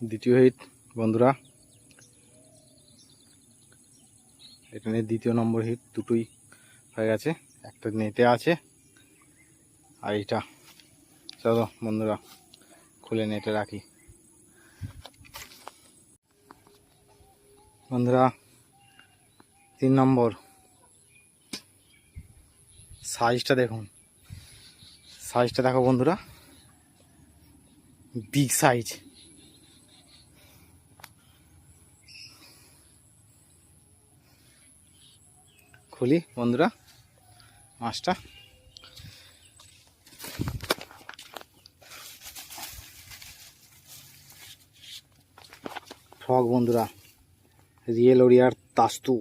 দ্বিতীয় হিট বন্ধুরা, এখানে দ্বিতীয় নম্বর হিট দুটোই হয়ে গেছে, একটা নেটে আছে আর এটা। চলো বন্ধুরা খুলে নেটে রাখি। বন্ধুরা 3 নম্বর, সাইজটা দেখুন, সাইজটা দেখো বন্ধুরা, বিগ সাইজ। খুলি বন্ধুরা মাছটা। ফ্রগ বন্ধুরা, রিয়েল ওরিয়ার তাস্তু।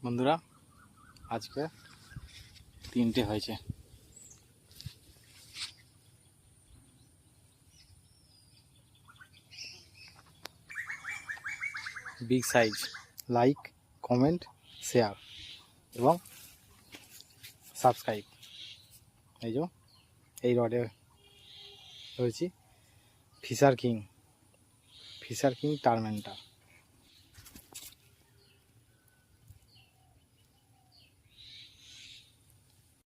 বন্ধুরা আজকে 3টে হয়েছে। Big size. Like, comment, share এবং সাবস্ক্রাইব। এই যে এই রডে রয়েছি ফিশার কিং টার্মেন্টার।